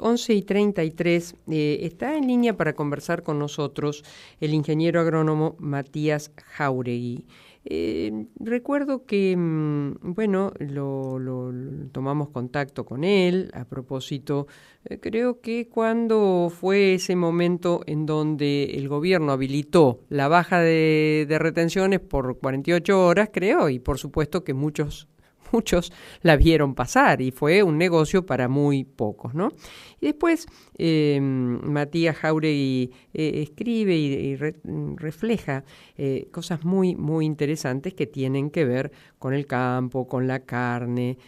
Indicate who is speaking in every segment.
Speaker 1: 11:33. Está en línea para conversar con nosotros el ingeniero agrónomo Matías Jáuregui. Recuerdo que, lo tomamos contacto con él a propósito, creo que cuando fue ese momento en donde el gobierno habilitó la baja de retenciones por 48 horas, creo, y por supuesto que muchos la vieron pasar y fue un negocio para muy pocos, ¿no? Y después Matías Jáuregui escribe y refleja cosas muy, muy interesantes que tienen que ver con el campo, con la carne,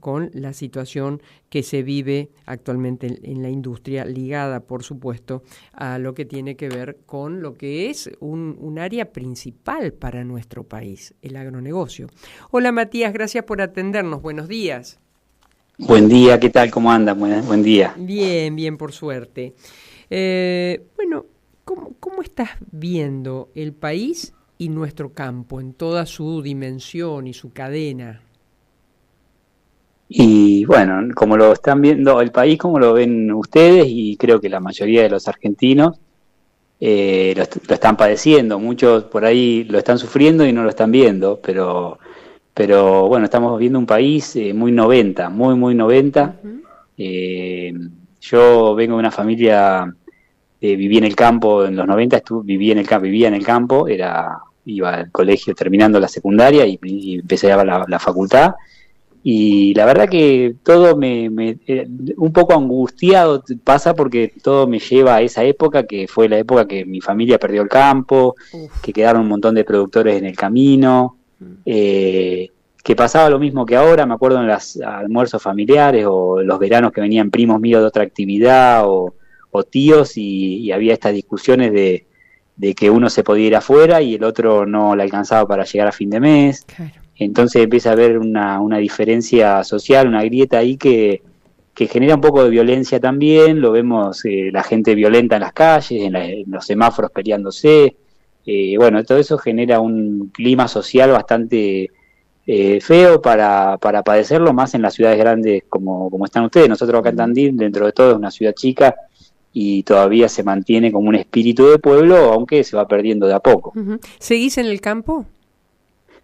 Speaker 1: con la situación que se vive actualmente en la industria, ligada, por supuesto, a lo que tiene que ver con lo que es un área principal para nuestro país, el agronegocio. Hola Matías, gracias por atendernos. Buenos días.
Speaker 2: Buen día, ¿qué tal? ¿Cómo andan? Buen día.
Speaker 1: Bien, por suerte. ¿Cómo estás viendo el país y nuestro campo en toda su dimensión y su cadena?
Speaker 2: Y bueno, como lo están viendo el país, como lo ven ustedes, y creo que la mayoría de los argentinos lo están padeciendo. Muchos por ahí lo están sufriendo y no lo están viendo, pero bueno, estamos viendo un país muy 90, muy 90.
Speaker 1: Uh-huh.
Speaker 2: Yo vengo de una familia, viví en el campo en los 90, vivía en el campo, iba al colegio terminando la secundaria y empecé a la facultad. Y la verdad que todo un poco angustiado pasa, porque todo me lleva a esa época, que fue la época que mi familia perdió el campo, que quedaron un montón de productores en el camino. Que pasaba lo mismo que ahora. Me acuerdo en los almuerzos familiares o los veranos que venían primos míos de otra actividad o tíos, y había estas discusiones de que uno se podía ir afuera y el otro no le alcanzaba para llegar a fin de mes.
Speaker 1: Claro.
Speaker 2: Entonces empieza a haber una diferencia social, una grieta ahí que genera un poco de violencia también. Lo vemos, la gente violenta en las calles, en los semáforos peleándose. Todo eso genera un clima social bastante feo para padecerlo, más en las ciudades grandes como están ustedes. Nosotros acá en Tandil, dentro de todo, es una ciudad chica y todavía se mantiene como un espíritu de pueblo, aunque se va perdiendo de a poco.
Speaker 1: Uh-huh. ¿Seguís en el campo?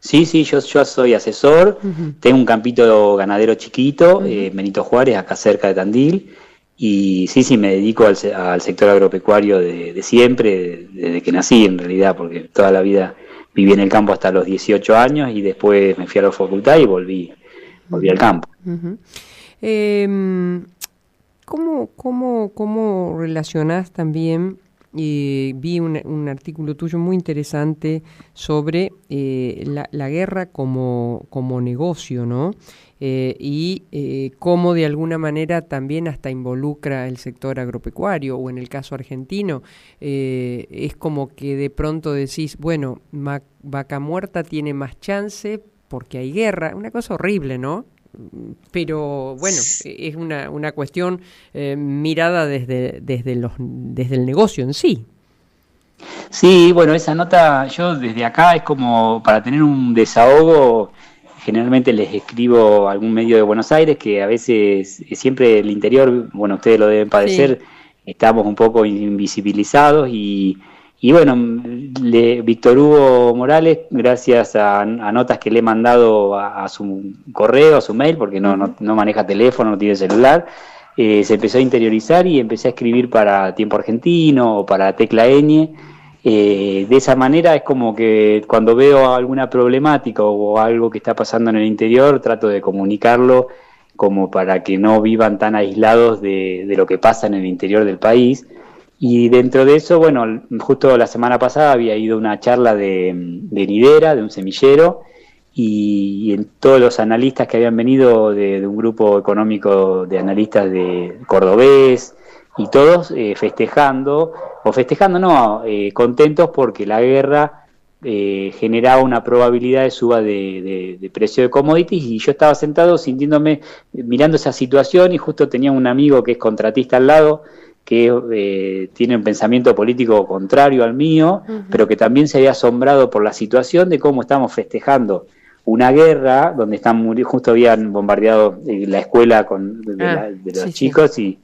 Speaker 2: Sí, yo soy asesor.
Speaker 1: Uh-huh.
Speaker 2: Tengo un campito ganadero chiquito,
Speaker 1: Uh-huh.
Speaker 2: Benito Juárez, acá cerca de Tandil. Y sí, me dedico al sector agropecuario de siempre, desde que nací en realidad, porque toda la vida viví en el campo hasta los 18 años y después me fui a la facultad y volví al campo.
Speaker 1: Uh-huh. ¿Cómo relacionás también? Vi un artículo tuyo muy interesante sobre la guerra como negocio, ¿no? Cómo de alguna manera también hasta involucra el sector agropecuario, o en el caso argentino, es como que de pronto decís, bueno, Vaca Muerta tiene más chance porque hay guerra, una cosa horrible, ¿no? Pero bueno, es una cuestión mirada desde el negocio en sí.
Speaker 2: Sí, bueno, esa nota yo desde acá es como para tener un desahogo. Generalmente les escribo a algún medio de Buenos Aires, que a veces, siempre el interior, bueno, ustedes lo deben padecer, sí. Estamos un poco invisibilizados y bueno, Víctor Hugo Morales, gracias a notas que le he mandado a su correo, a su mail, porque no maneja teléfono, no tiene celular, se empezó a interiorizar y empecé a escribir para Tiempo Argentino o para Tecla Ñ. De esa manera es como que cuando veo alguna problemática o algo que está pasando en el interior, trato de comunicarlo como para que no vivan tan aislados de lo que pasa en el interior del país. Y dentro de eso, bueno, justo la semana pasada había ido a una charla de Nidera, de un semillero, y en todos los analistas que habían venido de un grupo económico de analistas de cordobés, y todos contentos porque la guerra generaba una probabilidad de suba de precio de commodities, y yo estaba sentado mirando esa situación, y justo tenía un amigo que es contratista al lado, que tiene un pensamiento político contrario al mío, pero que también se había asombrado por la situación de cómo estamos festejando una guerra donde están muriendo, justo habían bombardeado la escuela de los chicos y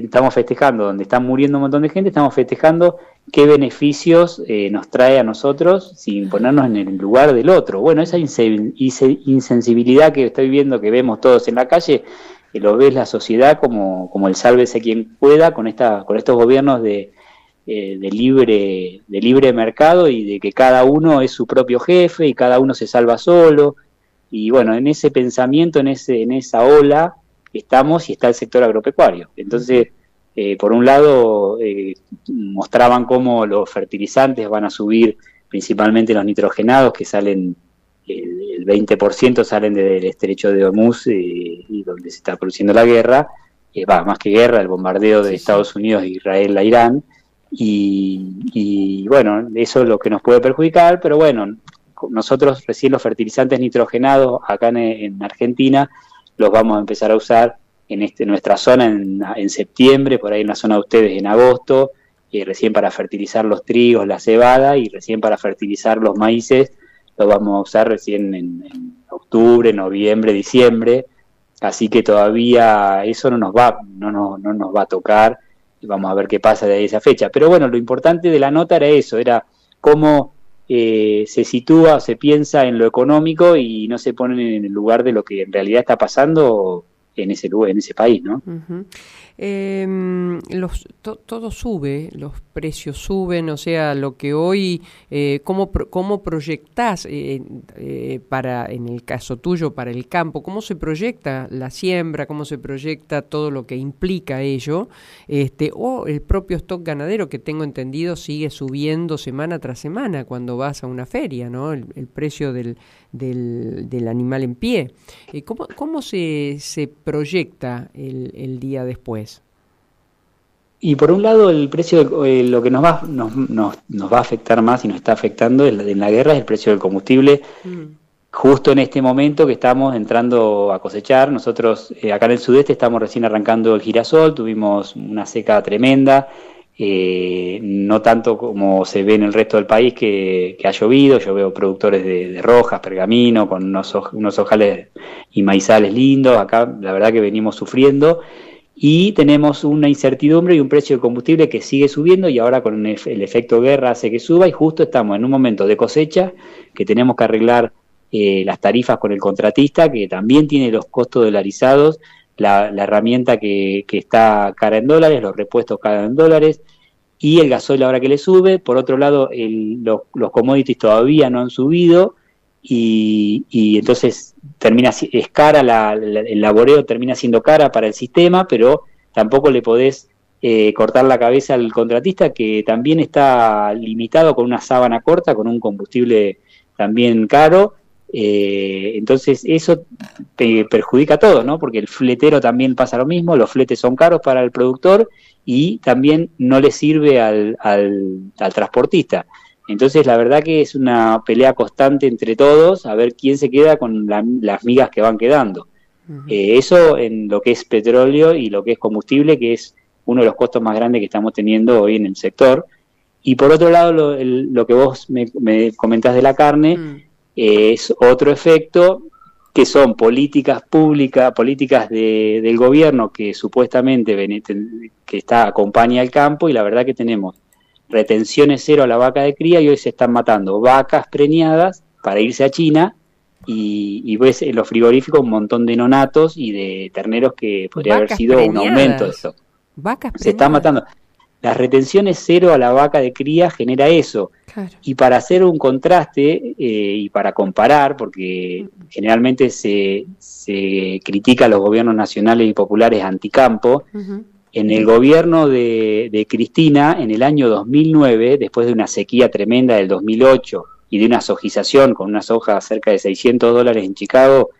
Speaker 2: estamos festejando, donde están muriendo un montón de gente, estamos festejando qué beneficios nos trae a nosotros sin ponernos en el lugar del otro. Bueno, esa insensibilidad que estoy viendo, que vemos todos en la calle, que lo ves la sociedad como el sálvese quien pueda con estos gobiernos de libre mercado y de que cada uno es su propio jefe y cada uno se salva solo. Y bueno, en ese pensamiento, en esa ola estamos y está el sector agropecuario. Entonces, por un lado, mostraban cómo los fertilizantes van a subir, principalmente los nitrogenados, que salen, el 20% salen del estrecho de Hormuz y donde se está produciendo la guerra, más que guerra, el bombardeo de Estados Unidos e Israel a Irán. Y bueno, eso es lo que nos puede perjudicar, pero bueno, nosotros recién los fertilizantes nitrogenados acá en Argentina los vamos a empezar a usar en nuestra zona en septiembre, por ahí en la zona de ustedes en agosto, recién para fertilizar los trigos, la cebada, y recién para fertilizar los maíces lo vamos a usar recién en octubre, noviembre, diciembre, así que todavía eso no nos va a tocar. Vamos a ver qué pasa de esa fecha. Pero bueno, lo importante de la nota era eso, era cómo se sitúa, se piensa en lo económico y no se pone en el lugar de lo que en realidad está pasando en ese lugar, en ese país, ¿no?
Speaker 1: Uh-huh. Todo sube, los precios suben, o sea, lo que hoy, ¿cómo proyectás para, en el caso tuyo, para el campo, cómo se proyecta la siembra, cómo se proyecta todo lo que implica ello, o el propio stock ganadero, que tengo entendido sigue subiendo semana tras semana cuando vas a una feria, ¿no? El precio del animal en pie. ¿Cómo se proyecta el día después?
Speaker 2: Y por un lado el precio, lo que nos va a afectar más y nos está afectando en la guerra es el precio del combustible. Justo en este momento que estamos entrando a cosechar, nosotros acá en el sudeste estamos recién arrancando el girasol, tuvimos una seca tremenda, no tanto como se ve en el resto del país que ha llovido. Yo veo productores de rojas, pergamino, con unos ojales y maizales lindos. Acá la verdad que venimos sufriendo y tenemos una incertidumbre y un precio de combustible que sigue subiendo, y ahora con el efecto guerra hace que suba, y justo estamos en un momento de cosecha que tenemos que arreglar las tarifas con el contratista, que también tiene los costos dolarizados, la herramienta que está cara en dólares, los repuestos cara en dólares, y el gasoil ahora que le sube. Por otro lado, los commodities todavía no han subido, y entonces es cara, el laboreo termina siendo cara para el sistema, pero tampoco le podés cortar la cabeza al contratista, que también está limitado con una sábana corta, con un combustible también caro. Entonces eso te perjudica a todos, ¿no? Porque el fletero también pasa lo mismo, los fletes son caros para el productor y también no le sirve al transportista. Entonces la verdad que es una pelea constante entre todos, a ver quién se queda con las migas que van quedando. Uh-huh. Eso en lo que es petróleo y lo que es combustible, que es uno de los costos más grandes que estamos teniendo hoy en el sector. Y por otro lado, lo que vos me comentás de la carne, es otro efecto, que son políticas públicas, políticas del gobierno que supuestamente acompaña al campo, y la verdad que tenemos retenciones cero a la vaca de cría, y hoy se están matando vacas preñadas para irse a China, y ves en los frigoríficos un montón de nonatos y de terneros que podría haber sido preñadas. Un aumento de eso.
Speaker 1: Vacas
Speaker 2: se están matando. Las retenciones cero a la vaca de cría genera eso. Claro. Y para hacer un contraste y para comparar, porque generalmente se critica a los gobiernos nacionales y populares anticampo, en el gobierno de Cristina, en el año 2009, después de una sequía tremenda del 2008 y de una sojización con una soja cerca de $600 en Chicago,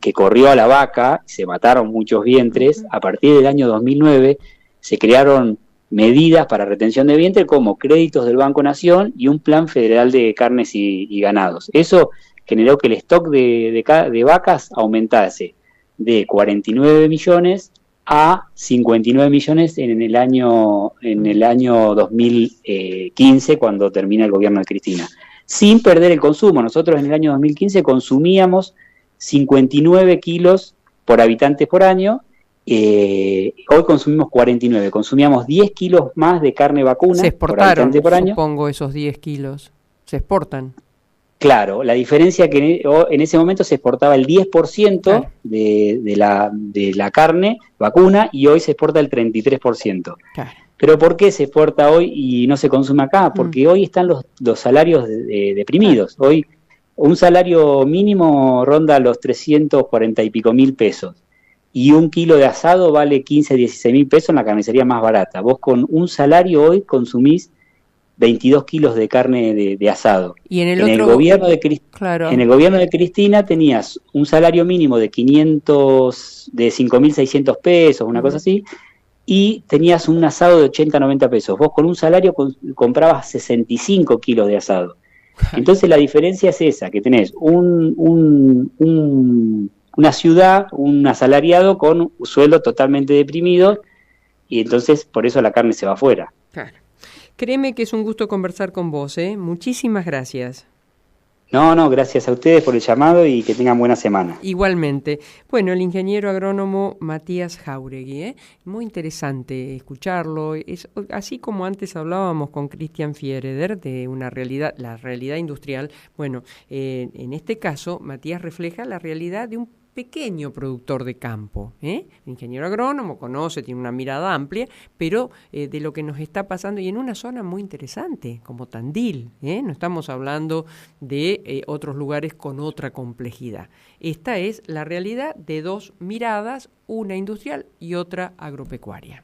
Speaker 2: que corrió a la vaca, se mataron muchos vientres, a partir del año 2009 se crearon medidas para retención de vientre como créditos del Banco Nación y un plan federal de carnes y ganados. Eso generó que el stock de vacas aumentase de 49 millones a 59 millones en el año 2015, cuando termina el gobierno de Cristina. sin perder el consumo. Nosotros en el año 2015 consumíamos 59 kilos por habitante por año, hoy consumimos 49, consumíamos 10 kilos más de carne vacuna por habitante por año.
Speaker 1: Supongo, esos 10 kilos, ¿se exportan?
Speaker 2: Claro, la diferencia que en ese momento se exportaba el 10% de la carne vacuna y hoy se exporta el 33%. Claro. Pero ¿por qué se exporta hoy y no se consume acá? Porque hoy están los salarios deprimidos. Hoy un salario mínimo ronda los 340 y pico mil pesos. Y un kilo de asado vale 15, 16 mil pesos en la carnicería más barata. Vos con un salario hoy consumís 22 kilos de carne de asado.
Speaker 1: Y en
Speaker 2: el gobierno de Cristina tenías un salario mínimo de 5.600 pesos, una cosa así, y tenías un asado de 80, 90 pesos. Vos con un salario comprabas 65 kilos de asado. Entonces la diferencia es esa, que tenés una ciudad, un asalariado con un sueldo totalmente deprimido, y entonces por eso la carne se va afuera.
Speaker 1: Claro. Créeme que es un gusto conversar con vos, ¿eh? Muchísimas gracias.
Speaker 2: No, gracias a ustedes por el llamado y que tengan buena semana.
Speaker 1: Igualmente. Bueno, el ingeniero agrónomo Matías Jáuregui, ¿eh? Muy interesante escucharlo. Es, así como antes hablábamos con Cristian Fiereder de una realidad, la realidad industrial, bueno, en este caso Matías refleja la realidad de un pequeño productor de campo, ingeniero agrónomo, conoce, tiene una mirada amplia, pero de lo que nos está pasando y en una zona muy interesante como Tandil, no estamos hablando de otros lugares con otra complejidad. Esta es la realidad de dos miradas, una industrial y otra agropecuaria.